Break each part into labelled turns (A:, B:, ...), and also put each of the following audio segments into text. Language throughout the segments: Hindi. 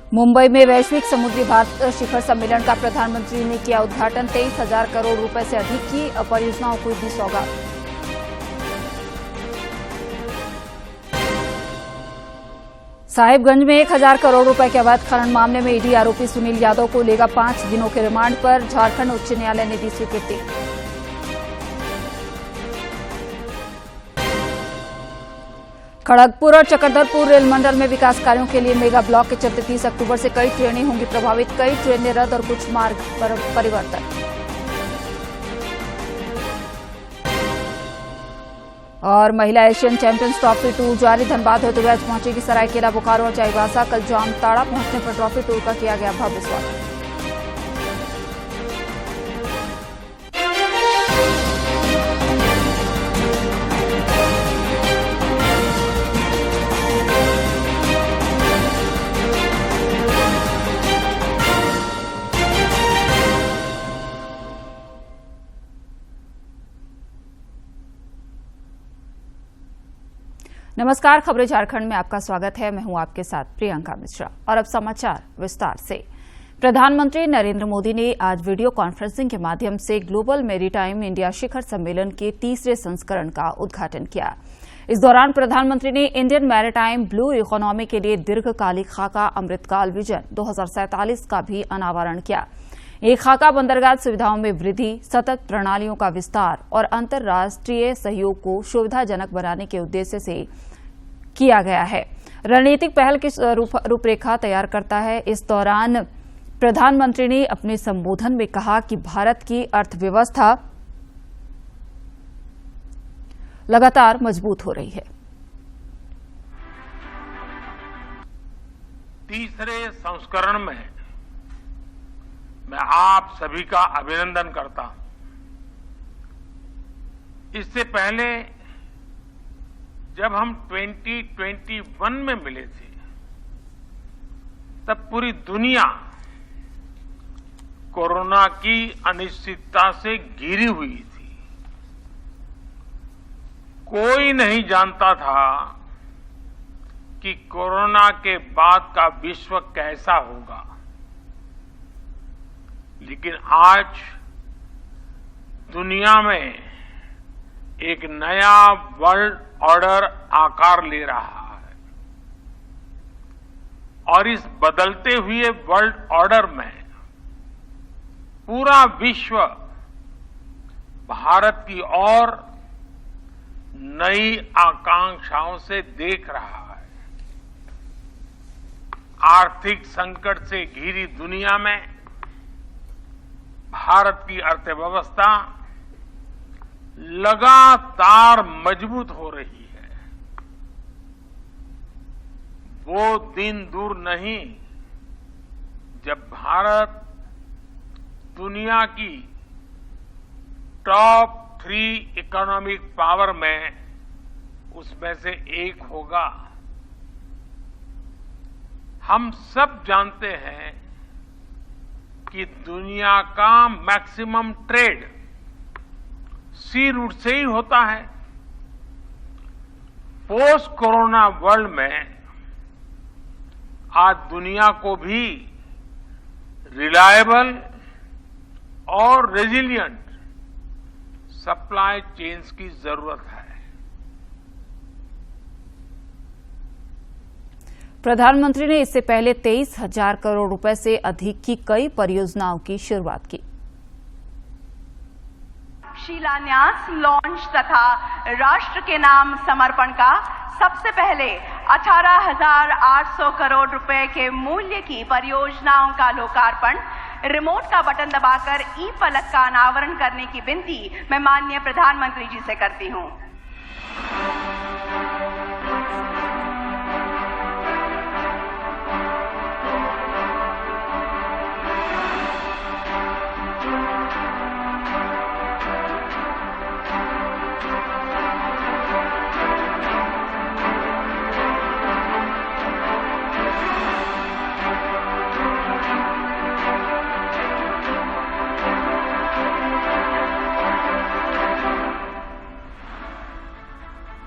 A: मुंबई में वैश्विक समुद्री भारत शिखर सम्मेलन का प्रधानमंत्री ने किया उद्घाटन। 23,000 करोड़ रुपए से अधिक की परियोजनाओं को दी सौगात। साहिबगंज में 1,000 करोड़ रुपए के अवैध खनन मामले में ईडी आरोपी सुनील यादव को लेगा 5 दिनों के रिमांड पर। झारखंड उच्च न्यायालय ने दी स्वीकृति। खड़गपुर और चक्रधरपुर रेल मंडल में विकास कार्यों के लिए मेगा ब्लॉक के चलते 30 अक्टूबर से कई ट्रेनें होंगी प्रभावित। कई ट्रेनें रद्द और कुछ मार्ग पर परिवर्तन। और महिला एशियन चैंपियंस ट्रॉफी टूर जारी। धनबाद होते हुए आज पहुंचेगी सरायकेला, बोकारो और चाईबासा। कल जामताड़ा पहुंचने पर ट्रॉफी टूर का किया गया भव्य स्वागत। नमस्कार, खबरें झारखंड में आपका स्वागत है। मैं हूं आपके साथ प्रियंका मिश्रा। और अब समाचार विस्तार से। प्रधानमंत्री नरेंद्र मोदी ने आज वीडियो कॉन्फ्रेंसिंग के माध्यम से ग्लोबल मैरीटाइम इंडिया शिखर सम्मेलन के तीसरे संस्करण का उद्घाटन किया। इस दौरान प्रधानमंत्री ने इंडियन मैरीटाइम ब्लू इकोनॉमी के लिए दीर्घकालिक खाका अमृतकाल विजन 2047 का भी अनावरण किया। एक खाका बंदरगाह सुविधाओं में वृद्धि, सतत प्रणालियों का विस्तार और अंतर्राष्ट्रीय सहयोग को सुविधाजनक बनाने के उद्देश्य से किया गया है। रणनीतिक पहल की रूपरेखा तैयार करता है। इस दौरान प्रधानमंत्री ने अपने संबोधन में कहा कि भारत की अर्थव्यवस्था लगातार मजबूत हो रही है।
B: तीसरे संस्करण में मैं आप सभी का अभिनंदन करता हूं। इससे पहले जब हम 2021 में मिले थे तब पूरी दुनिया कोरोना की अनिश्चितता से घिरी हुई थी। कोई नहीं जानता था कि कोरोना के बाद का विश्व कैसा होगा, लेकिन आज दुनिया में एक नया वर्ल्ड ऑर्डर आकार ले रहा है और इस बदलते हुए वर्ल्ड ऑर्डर में पूरा विश्व भारत की ओर नई आकांक्षाओं से देख रहा है। आर्थिक संकट से घिरी दुनिया में भारत की अर्थव्यवस्था लगातार मजबूत हो रही है। वो दिन दूर नहीं जब भारत दुनिया की टॉप 3 इकोनॉमिक पावर में उसमें से एक होगा। हम सब जानते हैं कि दुनिया का मैक्सिमम ट्रेड सी रूट से ही होता है। पोस्ट कोरोना वर्ल्ड में आज दुनिया को भी रिलायबल और रेजिलिएंट सप्लाई चेन्स की जरूरत है।
A: प्रधानमंत्री ने इससे पहले 23,000 करोड़ रुपए से अधिक की कई परियोजनाओं की शुरुआत की।
C: शिलान्यास, लॉन्च तथा राष्ट्र के नाम समर्पण का सबसे पहले 18,800 करोड़ रुपए के मूल्य की परियोजनाओं का लोकार्पण, रिमोट का बटन दबाकर ई फलक का अनावरण करने की विनती मैं माननीय प्रधानमंत्री जी से करती हूं।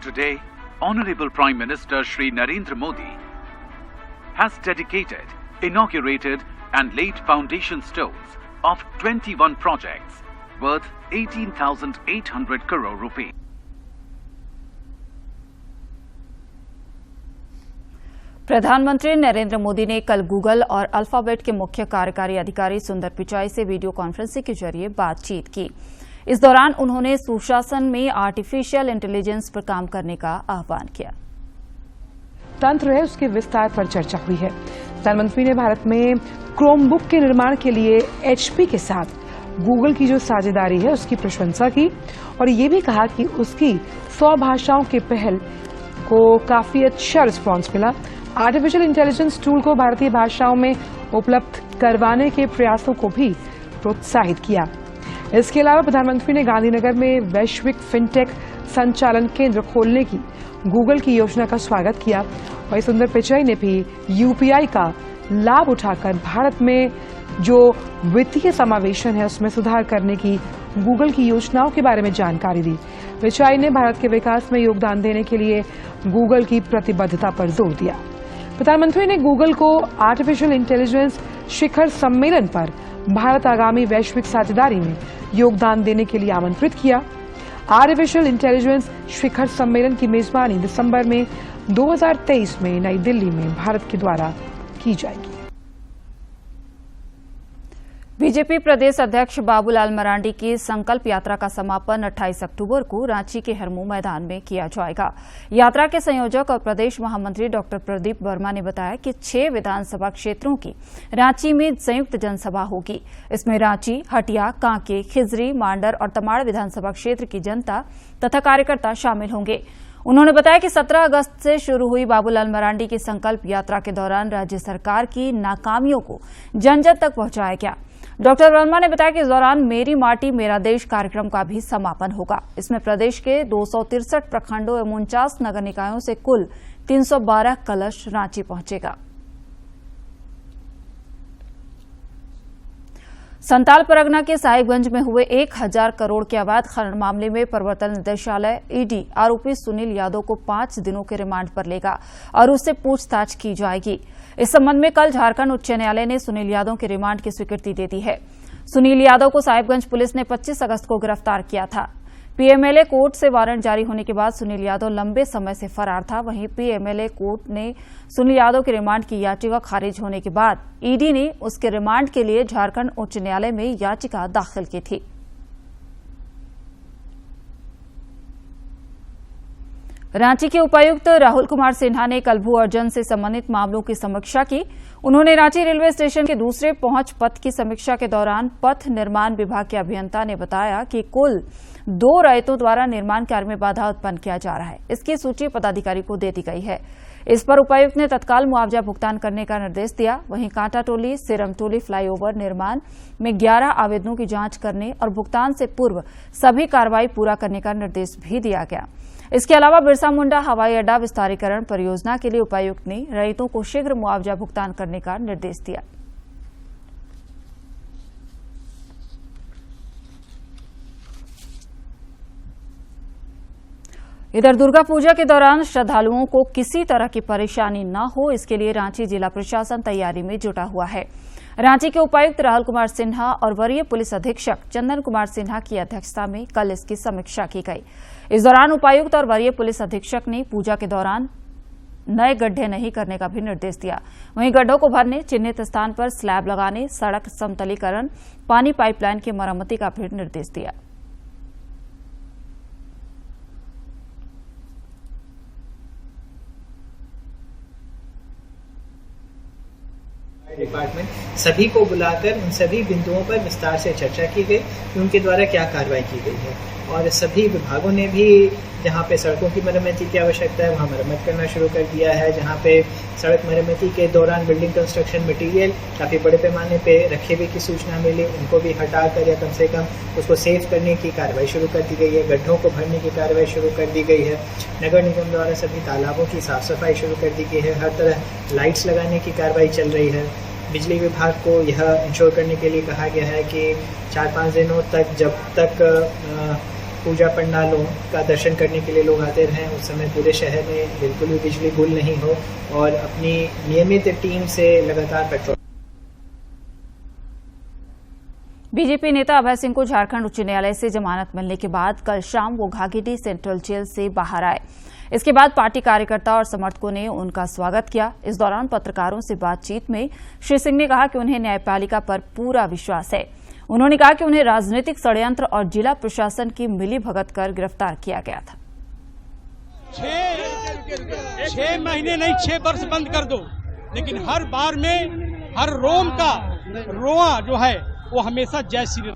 D: Today, Honorable Prime Minister Shri Narendra Modi has dedicated inaugurated and laid foundation stones of 21 projects worth 18,800 crore rupees.
A: प्रधानमंत्री नरेंद्र मोदी ने कल गूगल और अल्फाबेट के मुख्य कार्यकारी अधिकारी सुंदर पिचाई से वीडियो कॉन्फ्रेंसिंग के जरिए बातचीत की। इस दौरान उन्होंने सुशासन में आर्टिफिशियल इंटेलिजेंस पर काम करने का आह्वान किया।
E: तंत्र है उसके विस्तार पर चर्चा हुई है। प्रधानमंत्री ने भारत में क्रोमबुक के निर्माण के लिए HP के साथ गूगल की जो साझेदारी है उसकी प्रशंसा की और ये भी कहा कि उसकी 100 भाषाओं के पहल को काफी अच्छा रिस्पांस मिला। आर्टिफिशियल इंटेलिजेंस टूल को भारतीय भाषाओं में उपलब्ध करवाने के प्रयासों को भी प्रोत्साहित किया। इसके अलावा प्रधानमंत्री ने गांधीनगर में वैश्विक फिनटेक संचालन केंद्र खोलने की गूगल की योजना का स्वागत किया। वहीं सुंदर पिचाई ने भी UPI का लाभ उठाकर भारत में जो वित्तीय समावेशन है उसमें सुधार करने की गूगल की योजनाओं के बारे में जानकारी दी। पिचाई ने भारत के विकास में योगदान देने के लिए गूगल की प्रतिबद्धता पर जोर दिया। प्रधानमंत्री ने गूगल को आर्टिफिशियल इंटेलिजेंस शिखर सम्मेलन पर भारत आगामी वैश्विक साझेदारी में योगदान देने के लिए आमंत्रित किया। आर्टिफिशियल इंटेलिजेंस शिखर सम्मेलन की मेजबानी दिसंबर में 2023 में नई दिल्ली में भारत के द्वारा की जाएगी।
A: बीजेपी प्रदेश अध्यक्ष बाबूलाल मरांडी की संकल्प यात्रा का समापन 28 अक्टूबर को रांची के हरमू मैदान में किया जाएगा। यात्रा के संयोजक और प्रदेश महामंत्री डॉक्टर प्रदीप वर्मा ने बताया कि 6 विधानसभा क्षेत्रों की रांची में संयुक्त जनसभा होगी। इसमें रांची, हटिया, कांके, खिजरी, मांडर और तमाड़ विधानसभा क्षेत्र की जनता तथा कार्यकर्ता शामिल होंगे। उन्होंने बताया कि 17 अगस्त से शुरू हुई बाबूलाल मरांडी की संकल्प यात्रा के दौरान राज्य सरकार की नाकामियों को जन जन तक पहुंचाया गया। डॉक्टर वर्मा ने बताया कि इस दौरान मेरी माटी मेरा देश कार्यक्रम का भी समापन होगा। इसमें प्रदेश के 263 प्रखंडों एवं 49 नगर निकायों से कुल 312 कलश रांची पहुंचेगा। संताल परगना के साहिबगंज में हुए 1000 करोड़ के अवैध खनन मामले में प्रवर्तन निदेशालय ईडी आरोपी सुनील यादव को 5 दिनों के रिमांड पर लेगा और उससे पूछताछ की जाएगी। इस संबंध में कल झारखंड उच्च न्यायालय ने सुनील यादव के रिमांड की स्वीकृति दे दी है। सुनील यादव को साहिबगंज पुलिस ने 25 अगस्त को गिरफ्तार किया था। पीएमएलए कोर्ट से वारंट जारी होने के बाद सुनील यादव लंबे समय से फरार था। वहीं पीएमएलए कोर्ट ने सुनील यादव के रिमांड की याचिका खारिज होने के बाद ईडी ने उसके रिमांड के लिए झारखंड उच्च न्यायालय में याचिका दाखिल की थी। रांची के उपायुक्त राहुल कुमार सिन्हा ने कल भू अर्जन से संबंधित मामलों की समीक्षा की। उन्होंने रांची रेलवे स्टेशन के दूसरे पहुंच पथ की समीक्षा के दौरान पथ निर्माण विभाग के अभियंता ने बताया कि कुल 2 रैयतों द्वारा निर्माण कार्य में बाधा उत्पन्न किया जा रहा है। इसकी सूची पदाधिकारी को दे दी गई है। इस पर उपायुक्त ने तत्काल मुआवजा भुगतान करने का निर्देश दिया। वहीं कांटा टोली सिरम टोली फ्लाईओवर निर्माण में 11 आवेदनों की जांच करने और भुगतान से पूर्व सभी कार्रवाई पूरा करने का निर्देश भी दिया गया। इसके अलावा बिरसा मुंडा हवाई अड्डा विस्तारीकरण परियोजना के लिए उपायुक्त ने रैयतों को शीघ्र मुआवजा भुगतान करने का निर्देश दिया। इधर दुर्गा पूजा के दौरान श्रद्धालुओं को किसी तरह की परेशानी न हो, इसके लिए रांची जिला प्रशासन तैयारी में जुटा हुआ है। रांची के उपायुक्त राहुल कुमार सिन्हा और वरीय पुलिस अधीक्षक चंदन कुमार सिन्हा की अध्यक्षता में कल इसकी समीक्षा की गई। इस दौरान उपायुक्त और वरीय पुलिस अधीक्षक ने पूजा के दौरान नए गड्ढे नहीं करने का भी निर्देश दिया। वहीं गड्ढों को भरने, चिन्हित स्थान पर स्लैब लगाने, सड़क समतलीकरण, पानी पाइपलाइन की मरम्मति का भी निर्देश दिया।
F: डिपार्टमेंट सभी को बुलाकर उन सभी बिंदुओं पर विस्तार से चर्चा की गई कि उनके द्वारा क्या कार्रवाई की गई है और सभी विभागों ने भी जहां पे सड़कों की मरम्मति की आवश्यकता है वहां मरम्मत करना शुरू कर दिया है। जहां पे सड़क मरम्मति के दौरान बिल्डिंग कंस्ट्रक्शन मटेरियल काफी बड़े पैमाने पे रखे हुए की सूचना मिली, उनको भी हटाकर या कम से कम उसको सेव करने की कार्रवाई शुरू कर दी गई है। गड्ढों को भरने की कार्रवाई शुरू कर दी गई है। नगर निगम द्वारा सभी तालाबों की साफ सफाई शुरू कर दी गई है। हर तरह लाइट्स लगाने की कार्रवाई चल रही है। बिजली विभाग को यह इंश्योर करने के लिए कहा गया है कि 4-5 दिनों तक जब तक पूजा पंडालों का दर्शन करने के लिए लोग आते रहें, उस समय पूरे शहर में बिल्कुल भी बिजली गुल नहीं हो और अपनी नियमित टीम से लगातार पेट्रोल।
A: बीजेपी नेता अभय सिंह को झारखंड उच्च न्यायालय से जमानत मिलने के बाद कल शाम वो घाघीडीह सेंट्रल जेल से बाहर आए। इसके बाद पार्टी कार्यकर्ता और समर्थकों ने उनका स्वागत किया। इस दौरान पत्रकारों से बातचीत में श्री सिंह ने कहा कि उन्हें न्यायपालिका पर पूरा विश्वास है। उन्होंने कहा कि उन्हें राजनीतिक षड्यंत्र और जिला प्रशासन की मिलीभगत कर गिरफ्तार किया गया था।
G: 6 महीने नहीं 6 वर्ष बंद कर दो, लेकिन हर बार में हर रोम का रोआ जो है वो हमेशा जय श्री।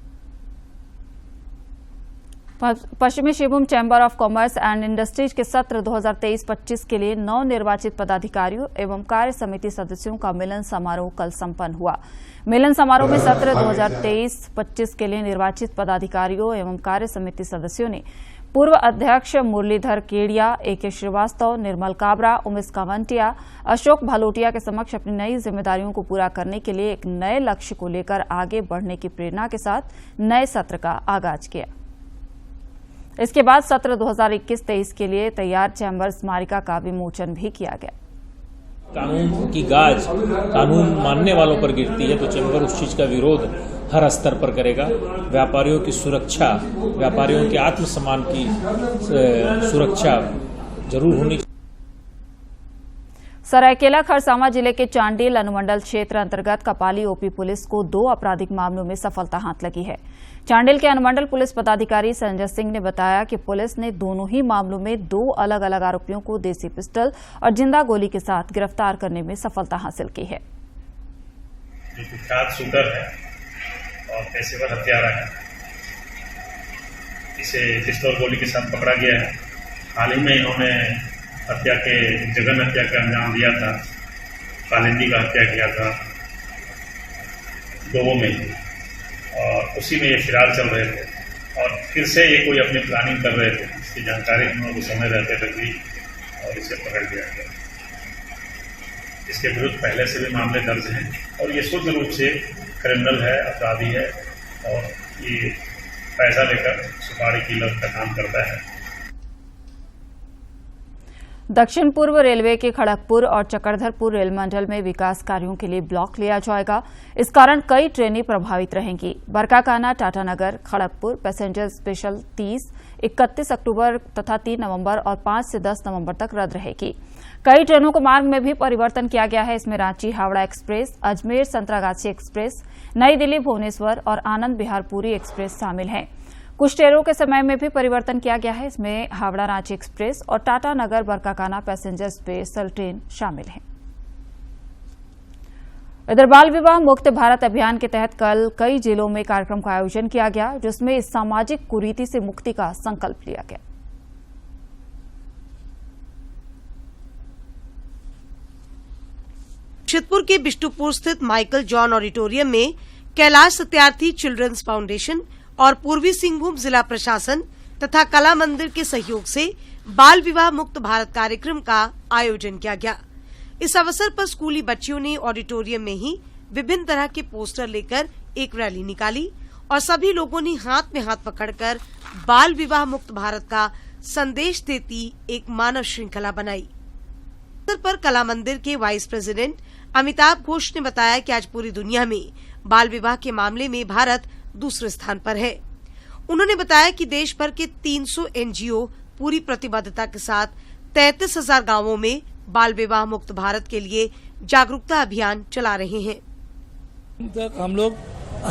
A: पश्चिमी Singhbhum chamber of commerce and industries के सत्र 2023-25 के लिए नवनिर्वाचित पदाधिकारियों एवं कार्य समिति सदस्यों का मिलन समारोह कल संपन्न हुआ। मिलन समारोह में सत्र 2023-25 के लिए निर्वाचित पदाधिकारियों एवं कार्य समिति सदस्यों ने पूर्व अध्यक्ष मुरलीधर केडिया, AK श्रीवास्तव, निर्मल काबरा, उमेश कावंटिया, अशोक भालोटिया के समक्ष अपनी नई जिम्मेदारियों को पूरा करने के लिए एक नए लक्ष्य को लेकर आगे बढ़ने की प्रेरणा के साथ नए सत्र का आगाज किया। इसके बाद सत्र 2021-23 के लिए तैयार चैम्बर स्मारिका का विमोचन भी किया गया।
H: कानून की गाज कानून मानने वालों पर गिरती है तो चैम्बर उस चीज का विरोध हर स्तर पर करेगा। व्यापारियों की सुरक्षा, व्यापारियों के आत्मसम्मान की सुरक्षा जरूर होनी चाहिए।
A: सरायकेला खरसावां जिले के चांडिल अनुमंडल क्षेत्र अंतर्गत कपाली ओपी पुलिस को 2 आपराधिक मामलों में सफलता हाथ लगी है। चांडिल के अनुमंडल पुलिस पदाधिकारी संजय सिंह ने बताया कि पुलिस ने दोनों ही मामलों में 2 अलग अलग आरोपियों को देसी पिस्टल और जिंदा गोली के साथ गिरफ्तार करने में सफलता हासिल की है।
I: जो कुख्यात शूटर है और पेशेवर हत्यारा है, इसे पिस्तौल गोली के साथ पकड़ा गया है। हाल ही में इन्होंने जघन हत्या का अंजाम दिया था। कालिंदी का हत्या किया था लोगों में, और उसी में ये फिरार चल रहे थे और फिर से ये कोई अपनी प्लानिंग कर रहे थे। इसकी जानकारी हम लोग समय रहते तक दी और इसे पकड़ लिया गया। इसके विरुद्ध पहले से भी मामले दर्ज हैं और ये शुद्ध रूप से क्रिमिनल है, अपराधी है और ये पैसा लेकर सुपारी की लत का काम करता है।
A: दक्षिण पूर्व रेलवे के खड़गपुर और चक्रधरपुर रेल मंडल में विकास कार्यों के लिए ब्लॉक लिया जाएगा। इस कारण कई ट्रेनें प्रभावित रहेंगी। बरकाकाना टाटानगर खड़गपुर पैसेंजर स्पेशल 30, 31 अक्टूबर तथा 3 नवंबर और 5 से 10 नवंबर तक रद्द रहेगी। कई ट्रेनों को मार्ग में भी परिवर्तन किया गया है। इसमें रांची हावड़ा एक्सप्रेस, अजमेर संतरागाछी एक्सप्रेस, नई दिल्ली भुवनेश्वर और आनंद विहार पुरी एक्सप्रेस शामिल हैं। कुछ ट्रेनों के समय में भी परिवर्तन किया गया है। इसमें हावड़ा रांची एक्सप्रेस और टाटा नगर बरकाकाना पैसेंजर स्पेशल ट्रेन शामिल है। इधर बाल विवाह मुक्त भारत अभियान के तहत कल कई जिलों में कार्यक्रम का आयोजन किया गया, जिसमें इस सामाजिक कुरीति से मुक्ति का संकल्प लिया गया।
J: जमशेदपुर के बिष्टुपुर स्थित माइकल जॉन ऑडिटोरियम में कैलाश सत्यार्थी चिल्ड्रंस फाउंडेशन और पूर्वी सिंहभूम जिला प्रशासन तथा कला मंदिर के सहयोग से बाल विवाह मुक्त भारत कार्यक्रम का आयोजन किया गया। इस अवसर पर स्कूली बच्चियों ने ऑडिटोरियम में ही विभिन्न तरह के पोस्टर लेकर एक रैली निकाली और सभी लोगों ने हाथ में हाथ पकड़कर बाल विवाह मुक्त भारत का संदेश देती एक मानव श्रृंखला बनाई। अवसर पर कला मंदिर के वाइस प्रेसिडेंट अमिताभ घोष ने बताया कि आज पूरी दुनिया में बाल विवाह के मामले में भारत दूसरे स्थान पर है। उन्होंने बताया कि देश भर के 300 NGO पूरी प्रतिबद्धता के साथ 33,000 गांवों में बाल विवाह मुक्त भारत के लिए जागरूकता अभियान चला रहे हैं।
K: तक हम लोग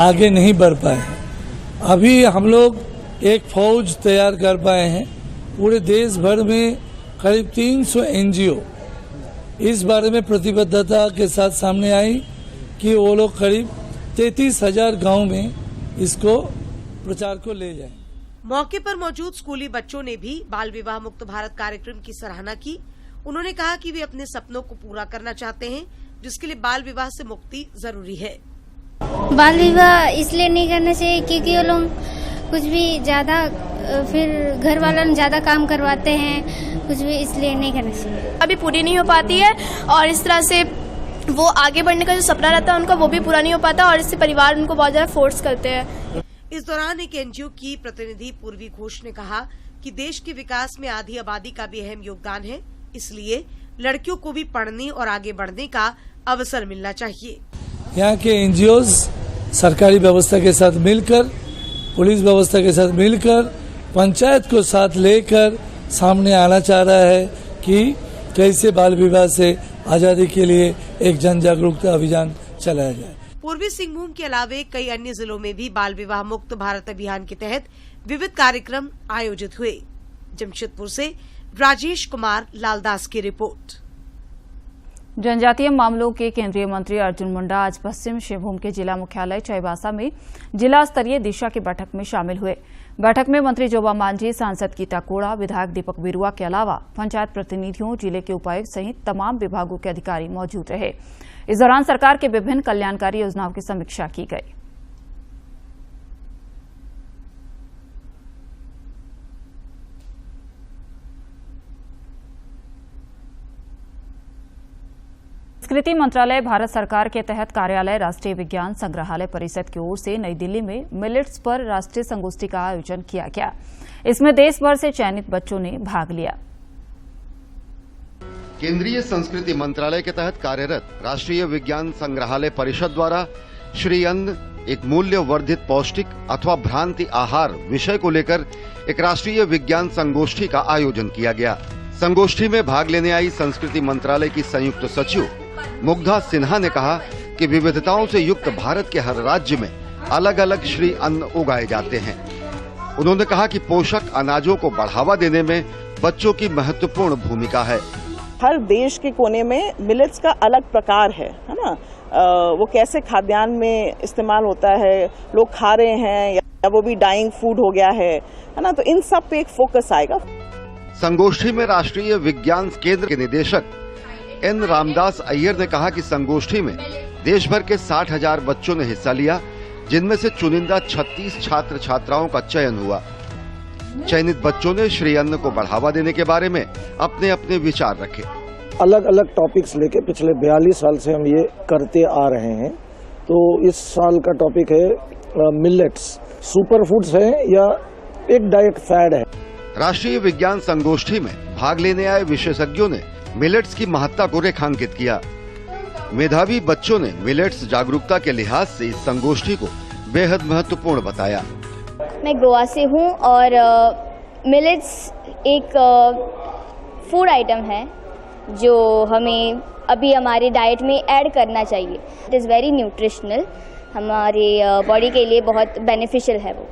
K: आगे नहीं बढ़ पाए हैं। अभी हम लोग एक फौज तैयार कर पाए हैं। पूरे देश भर में करीब 300 NGO इस बारे में प्रतिबद्धता के साथ सामने आई कि वो लोग करीब 33,000 गांव में इसको प्रचार को ले जाएं।
J: मौके पर मौजूद स्कूली बच्चों ने भी बाल विवाह मुक्त भारत कार्यक्रम की सराहना की। उन्होंने कहा कि वे अपने सपनों को पूरा करना चाहते हैं, जिसके लिए बाल विवाह से मुक्ति जरूरी है।
L: बाल विवाह इसलिए नहीं करना चाहिए क्योंकि वो लोग कुछ भी ज्यादा फिर घर वालों ज्यादा काम करवाते हैं, कुछ भी इसलिए नहीं करना चाहिए।
M: अभी पूरी नहीं हो पाती है और इस तरह से वो आगे बढ़ने का जो सपना रहता है उनका वो भी पूरा नहीं हो पाता और इससे परिवार उनको बहुत ज्यादा फोर्स करते हैं।
J: इस दौरान एक एनजीओ की प्रतिनिधि पूर्वी घोष ने कहा कि देश के विकास में आधी आबादी का भी अहम योगदान है, इसलिए लड़कियों को भी पढ़ने और आगे बढ़ने का अवसर मिलना चाहिए।
K: यहाँ के एनजीओ सरकारी व्यवस्था के साथ मिलकर, पुलिस व्यवस्था के साथ मिलकर, पंचायत को साथ लेकर सामने आना चाह रहा है कि कैसे बाल विवाह से आजादी के लिए एक जन जागरूकता अभियान चलाया जाए।
J: पूर्वी सिंहभूम के अलावे कई अन्य जिलों में भी बाल विवाह मुक्त भारत अभियान के तहत विविध कार्यक्रम आयोजित हुए। जमशेदपुर से राजेश कुमार लालदास की रिपोर्ट।
A: जनजातीय मामलों के केंद्रीय मंत्री अर्जुन मुंडा आज पश्चिम सिंहभूम के जिला मुख्यालय चाईबासा में जिला स्तरीय दिशा की बैठक में शामिल हुए। बैठक में मंत्री जोबा मांझी, सांसद गीता कोड़ा, विधायक दीपक बिरुआ के अलावा पंचायत प्रतिनिधियों, जिले के उपायुक्त सहित तमाम विभागों के अधिकारी मौजूद रहे। इस दौरान सरकार के विभिन्न कल्याणकारी योजनाओं की समीक्षा की गई। संस्कृति मंत्रालय भारत सरकार के तहत कार्यालय राष्ट्रीय विज्ञान संग्रहालय परिषद की ओर से नई दिल्ली में मिलेट्स पर राष्ट्रीय संगोष्ठी का आयोजन किया गया। इसमें देश भर से चयनित बच्चों ने भाग लिया।
N: केंद्रीय संस्कृति मंत्रालय के तहत कार्यरत राष्ट्रीय विज्ञान संग्रहालय परिषद द्वारा श्री अन्न एक मूल्य वर्धित पौष्टिक अथवा भ्रांति आहार विषय को लेकर एक राष्ट्रीय विज्ञान संगोष्ठी का आयोजन किया गया। संगोष्ठी में भाग लेने आई संस्कृति मंत्रालय की संयुक्त सचिव मुग्धा सिन्हा ने कहा कि विविधताओं से युक्त भारत के हर राज्य में अलग अलग श्री अन्न उगाए जाते हैं। उन्होंने कहा कि पोषक अनाजों को बढ़ावा देने में बच्चों की महत्वपूर्ण भूमिका है।
O: हर देश के कोने में मिलेट्स का अलग प्रकार है ना। वो कैसे खाद्यान्न में इस्तेमाल होता है, लोग खा रहे हैं या वो भी डाइंग फूड हो गया है ना, तो इन सब पे एक फोकस आएगा।
N: संगोष्ठी में राष्ट्रीय विज्ञान केंद्र के निदेशक एन रामदास अय्यर ने कहा कि संगोष्ठी में देश भर के 60,000 बच्चों ने हिस्सा लिया, जिनमें से चुनिंदा 36 छात्र छात्राओं का चयन हुआ। चयनित बच्चों ने श्री अन्न को बढ़ावा देने के बारे में अपने अपने विचार रखे।
P: अलग अलग टॉपिक्स लेके पिछले 42 साल से हम ये करते आ रहे हैं। तो इस साल का टॉपिक है मिलेट्स, सुपर फूड्स है या एक डाइट फैड है।
N: राष्ट्रीय विज्ञान संगोष्ठी में भाग लेने आए विशेषज्ञों ने मिलेट्स की महत्ता को रेखांकित किया। मेधावी बच्चों ने मिलेट्स जागरूकता के लिहाज से इस संगोष्ठी को बेहद महत्वपूर्ण बताया।
Q: मैं गोवा से हूँ और मिलेट्स एक फूड आइटम है जो हमें अभी हमारे डाइट में ऐड करना चाहिए। इट इज़ वेरी न्यूट्रिशनल, हमारे बॉडी के लिए बहुत बेनिफिशियल है वो।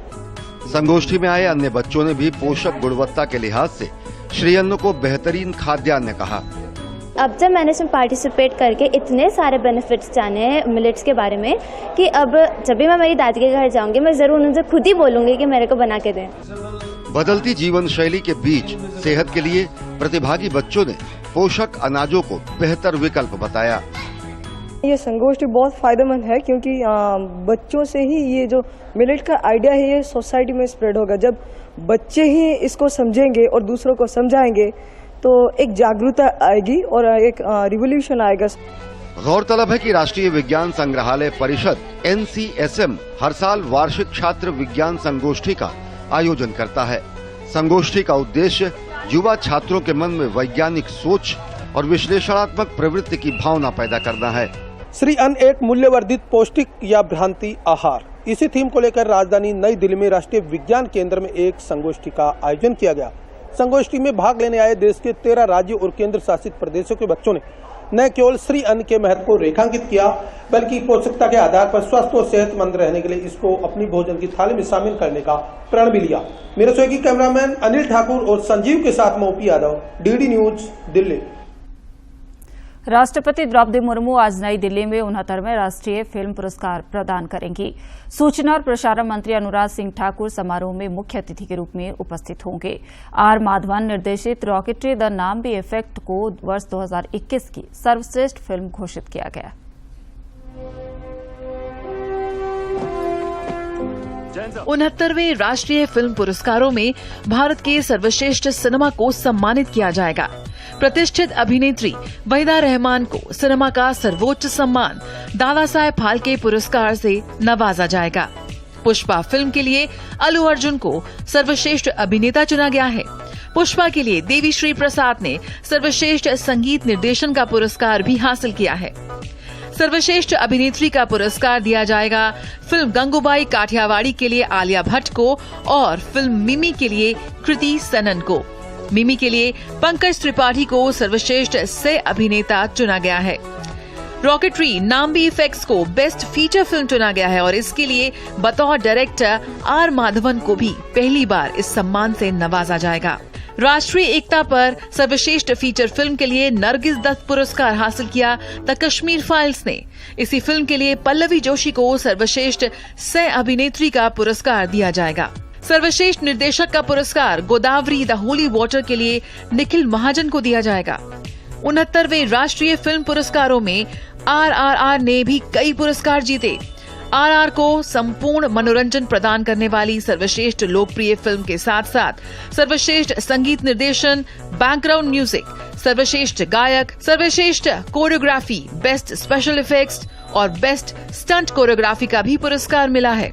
N: संगोष्ठी में आए अन्य बच्चों ने भी पोषक गुणवत्ता के लिहाज से श्री अन्न को बेहतरीन खाद्यान्न कहा।
Q: अब जब मैंने इसमें पार्टिसिपेट करके इतने सारे बेनिफिट्स जाने हैं मिलेट्स के बारे में कि अब जब भी मैं मेरी दादी के घर जाऊंगी मैं जरूर उनसे खुद ही बोलूंगी कि मेरे को बना के दें।
N: बदलती जीवन शैली के बीच सेहत के लिए प्रतिभागी बच्चों ने पोषक अनाजों को बेहतर विकल्प बताया।
R: ये संगोष्ठी बहुत फायदेमंद है क्योंकि बच्चों से ही ये जो मिलेट का आइडिया है ये सोसाइटी में स्प्रेड होगा। जब बच्चे ही इसको समझेंगे और दूसरों को समझाएंगे तो एक जागरूकता आएगी और एक रिवॉल्यूशन आएगा।
N: गौरतलब है कि राष्ट्रीय विज्ञान संग्रहालय परिषद NCSM हर साल वार्षिक छात्र विज्ञान संगोष्ठी का आयोजन करता है। संगोष्ठी का उद्देश्य युवा छात्रों के मन में वैज्ञानिक सोच और विश्लेषणात्मक प्रवृत्ति की भावना पैदा करना है।
S: श्री अन्न एक मूल्यवर्धित पौष्टिक या भ्रांति आहार, इसी थीम को लेकर राजधानी नई दिल्ली में राष्ट्रीय विज्ञान केंद्र में एक संगोष्ठी का आयोजन किया गया। संगोष्ठी में भाग लेने आए देश के 13 राज्यों और केंद्र शासित प्रदेशों के बच्चों ने न केवल श्री अन्न के महत्व को रेखांकित किया बल्कि पौष्टिकता के आधार पर स्वस्थ और सेहतमंद रहने के लिए इसको अपनी भोजन की थाली में शामिल करने का प्रण भी लिया। मेरे सहयोगी कैमरामैन अनिल ठाकुर और संजीव के साथ मोपी यादव, DD न्यूज, दिल्ली।
A: राष्ट्रपति द्रौपदी मुर्मू आज नई दिल्ली में 69वें राष्ट्रीय फिल्म पुरस्कार प्रदान करेंगी। सूचना और प्रसारण मंत्री अनुराग सिंह ठाकुर समारोह में मुख्य अतिथि के रूप में उपस्थित होंगे। R माधवन निर्देशित रॉकेटरी द नाम भी इफेक्ट को वर्ष 2021 की सर्वश्रेष्ठ फिल्म घोषित किया गया।
T: 69वें राष्ट्रीय फिल्म पुरस्कारों में भारत के सर्वश्रेष्ठ सिनेमा को सम्मानित किया जाएगा। प्रतिष्ठित अभिनेत्री वहीदा रहमान को सिनेमा का सर्वोच्च सम्मान दादा साहेब फाल्के पुरस्कार से नवाजा जाएगा। पुष्पा फिल्म के लिए अल्लू अर्जुन को सर्वश्रेष्ठ अभिनेता चुना गया है। पुष्पा के लिए देवी श्री प्रसाद ने सर्वश्रेष्ठ संगीत निर्देशन का पुरस्कार भी हासिल किया है। सर्वश्रेष्ठ अभिनेत्री का पुरस्कार दिया जाएगा फिल्म गंगूबाई काठियावाड़ी के लिए आलिया भट्ट को और फिल्म मिमी के लिए कृति सनन को। मिमी के लिए पंकज त्रिपाठी को सर्वश्रेष्ठ सह अभिनेता चुना गया है। रॉकेटरी नाम्बी इफेक्ट्स को बेस्ट फीचर फिल्म चुना गया है और इसके लिए बतौर डायरेक्टर आर माधवन को भी पहली बार इस सम्मान से नवाजा जाएगा। राष्ट्रीय एकता पर सर्वश्रेष्ठ फीचर फिल्म के लिए नरगिस दत्त पुरस्कार हासिल किया द कश्मीर फाइल्स ने। इसी फिल्म के लिए पल्लवी जोशी को सर्वश्रेष्ठ सह अभिनेत्री का पुरस्कार दिया जाएगा। सर्वश्रेष्ठ निर्देशक का पुरस्कार गोदावरी द होली वाटर के लिए निखिल महाजन को दिया जाएगा। 69वें राष्ट्रीय फिल्म पुरस्कारों में RRR ने भी कई पुरस्कार जीते। RR को संपूर्ण मनोरंजन प्रदान करने वाली सर्वश्रेष्ठ लोकप्रिय फिल्म के साथ साथ सर्वश्रेष्ठ संगीत निर्देशन, बैकग्राउंड म्यूजिक, सर्वश्रेष्ठ गायक, सर्वश्रेष्ठ कोरियोग्राफी, बेस्ट स्पेशल इफेक्ट्स और बेस्ट स्टंट कोरियोग्राफी का भी पुरस्कार मिला है।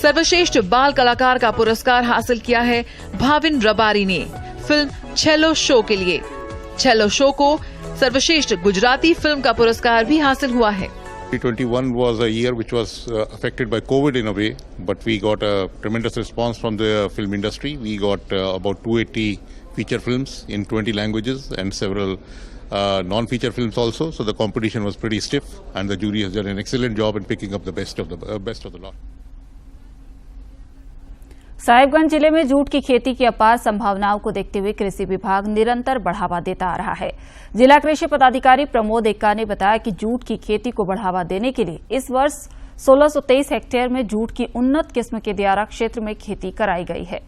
T: सर्वश्रेष्ठ बाल कलाकार का पुरस्कार हासिल किया है भाविन रबारी ने फिल्म छेलो शो के लिए। छेलो शो को सर्वश्रेष्ठ गुजराती फिल्म का पुरस्कार भी हासिल हुआ है।
U: 2021 was a year which was affected by COVID in a way, but we got a tremendous response from the film industry. We got about 280 feature films in 20 languages and several non-feature films also. So the competition was pretty stiff, and the jury has done an excellent job in picking up the best of the lot.
A: Sahibganj जिले में जूट की खेती की अपार संभावनाओं को देखते हुए कृषि विभाग निरंतर बढ़ावा देता आ रहा है। जिला कृषि पदाधिकारी प्रमोद एक्का ने बताया कि जूट की खेती को बढ़ावा देने के लिए इस वर्ष 1623 हेक्टेयर में जूट की उन्नत किस्म के दियारा क्षेत्र में खेती कराई गई है।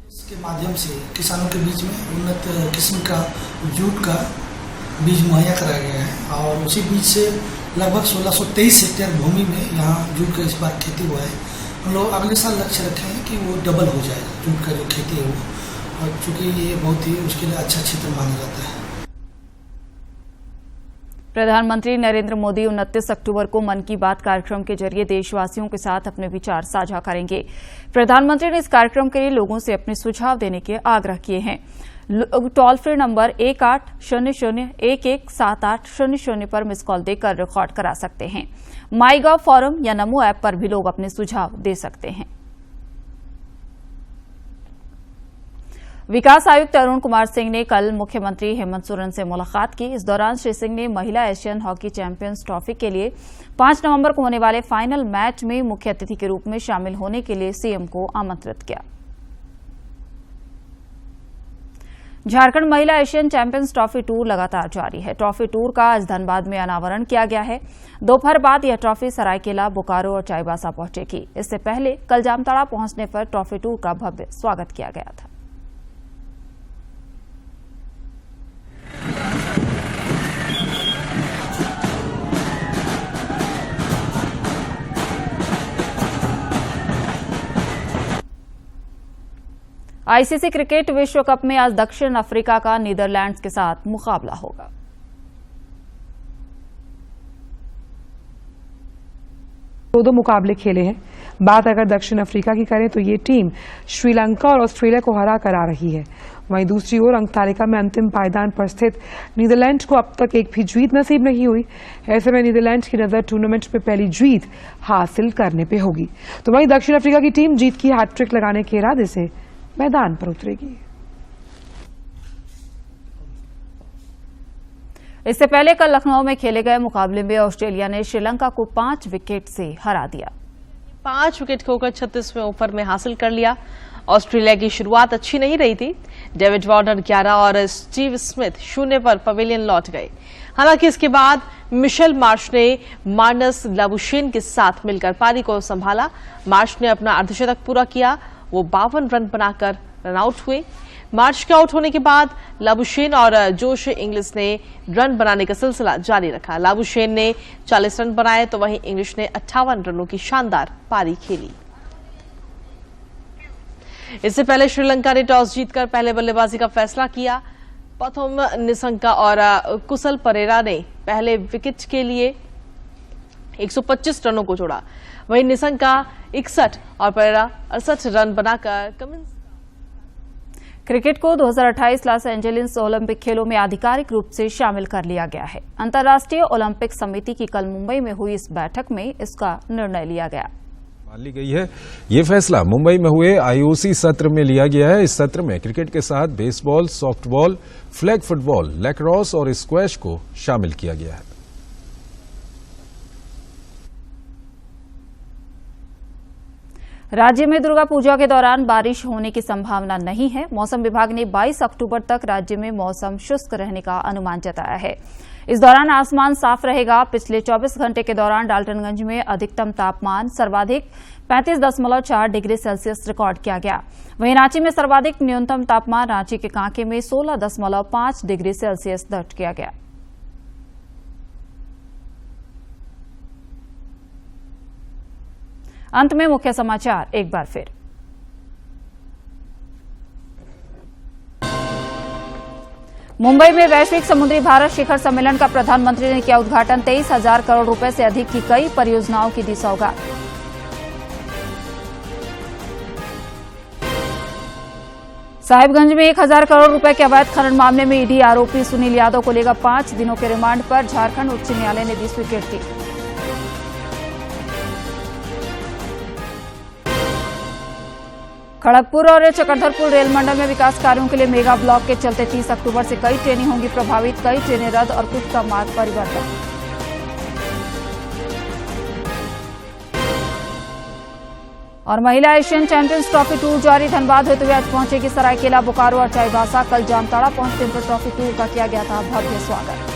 V: इसके माध्यम से किसानों के बीच में उन्नत किस्म का जूट का बीज मुहैया कराया गया है और उसी बीज से लगभग 1623 हेक्टेयर भूमि में यहाँ जूट का इस बार खेती हुआ है। हम लोग अगले साल लक्ष्य रखे हैं कि वो डबल हो जाएगा जूट का जो खेती है वो, और चूंकि ये बहुत ही उसके लिए अच्छा क्षेत्र माना जाता है।
A: प्रधानमंत्री नरेंद्र मोदी 29 अक्टूबर को मन की बात कार्यक्रम के जरिए देशवासियों के साथ अपने विचार साझा करेंगे। प्रधानमंत्री ने इस कार्यक्रम के लिए लोगों से अपने सुझाव देने के आग्रह किए हैं। टोल फ्री नंबर 1800117800 पर मिस कॉल देकर रिकॉर्ड करा सकते हैं। माईगॉव फोरम या नमो ऐप पर भी लोग अपने सुझाव दे सकते हैं। विकास आयुक्त अरुण कुमार सिंह ने कल मुख्यमंत्री हेमंत सोरेन से मुलाकात की। इस दौरान श्री सिंह ने महिला एशियन हॉकी चैंपियंस ट्रॉफी के लिए 5 नवंबर को होने वाले फाइनल मैच में मुख्य अतिथि के रूप में शामिल होने के लिए सीएम को आमंत्रित किया। झारखंड महिला एशियन चैंपियंस ट्रॉफी टूर लगातार जारी है। ट्रॉफी टूर का आज धनबाद में अनावरण किया गया है। दोपहर बाद यह ट्रॉफी सरायकेला, बोकारो और चाईबासा पहुंचेगी। इससे पहले कल जामताड़ा पहुंचने पर ट्रॉफी टूर का भव्य स्वागत किया गया था। आईसीसी क्रिकेट विश्व कप में आज दक्षिण अफ्रीका का नीदरलैंड्स के साथ मुकाबला होगा।
E: दो मुकाबले खेले हैं। बात अगर दक्षिण अफ्रीका की करें तो ये टीम श्रीलंका और ऑस्ट्रेलिया को हरा कर आ रही है। वहीं दूसरी ओर अंक तालिका में अंतिम पायदान पर स्थित नीदरलैंड्स को अब तक एक भी जीत नसीब नहीं हुई। ऐसे में नीदरलैंड्स की नजर टूर्नामेंट में पहली जीत हासिल करने पे होगी। तो वहीं दक्षिण अफ्रीका की टीम जीत की हैट्रिक लगाने के इरादे से मैदान पर उतरेगी।
A: इससे पहले कल लखनऊ में खेले गए मुकाबले में ऑस्ट्रेलिया ने श्रीलंका को 5 विकेट से हरा दिया।
W: 5 विकेट खोकर 36वें ओवर में हासिल कर लिया। ऑस्ट्रेलिया की शुरुआत अच्छी नहीं रही थी। डेविड वार्नर 11 और स्टीव स्मिथ 0 पर पवेलियन लौट गए। हालांकि इसके बाद मिशेल मार्श ने मार्नस लाबुशेन के साथ मिलकर पारी को संभाला। मार्श ने अपना अर्धशतक पूरा किया। वो 52 रन बनाकर रन आउट हुए। मार्च के आउट होने के बाद लाबुशेन और जोश इंग्लिश ने रन बनाने का सिलसिला जारी रखा। लाबुशेन ने 40 रन बनाए तो वहीं इंग्लिश ने 58 रनों की शानदार पारी खेली। इससे पहले श्रीलंका ने टॉस जीतकर पहले बल्लेबाजी का फैसला किया। पथुम निसंका और कुशल परेरा ने पहले विकेट के लिए 125 रनों को जोड़ा। वहीं निशंक का 61 और परेरा 68 रन बनाकर कमिंस।
A: क्रिकेट को 2028 लॉस एंजेलिस ओलंपिक खेलों में आधिकारिक रूप से शामिल कर लिया गया है। अंतर्राष्ट्रीय ओलंपिक समिति की कल मुंबई में हुई इस बैठक में इसका निर्णय लिया गया।
B: मान ली गई है। ये फैसला मुंबई में हुए आईओसी सत्र में लिया गया है। इस सत्र में क्रिकेट के साथ baseball, softball, flag football, lacrosse और स्क्वैश को शामिल किया गया है।
A: राज्य में दुर्गा पूजा के दौरान बारिश होने की संभावना नहीं है। मौसम विभाग ने 22 अक्टूबर तक राज्य में मौसम शुष्क रहने का अनुमान जताया है। इस दौरान आसमान साफ रहेगा। पिछले 24 घंटे के दौरान डाल्टनगंज में अधिकतम तापमान सर्वाधिक 35.4 डिग्री सेल्सियस रिकॉर्ड किया गया। वहीं रांची में सर्वाधिक न्यूनतम तापमान रांची के कांके में 16.5 डिग्री सेल्सियस दर्ज किया गया। अंत में मुख्य समाचार एक बार फिर। मुंबई में वैश्विक समुद्री भारत शिखर सम्मेलन का प्रधानमंत्री ने किया उद्घाटन। 23,000 करोड़ रुपए से अधिक की कई परियोजनाओं की दी सौगात। साहिबगंज में 1,000 करोड़ रुपए के अवैध खनन मामले में ईडी आरोपी सुनील यादव को लेगा 5 दिनों के रिमांड पर। झारखंड उच्च न्यायालय ने दी स्वीकृति। खड़गपुर और चक्रधरपुर रेल मंडल में विकास कार्यों के लिए मेगा ब्लॉक के चलते 30 अक्टूबर से कई ट्रेनें होंगी प्रभावित। कई ट्रेनें रद्द और कुछ का मार्ग परिवर्तन। और महिला एशियन चैंपियंस ट्रॉफी टूर जारी। धनबाद होते हुए आज पहुंचेगी सरायकेला, बोकारो और चाईबासा। कल जामताड़ा पहुंचते हुए ट्रॉफी टूर का किया गया था भव्य स्वागत।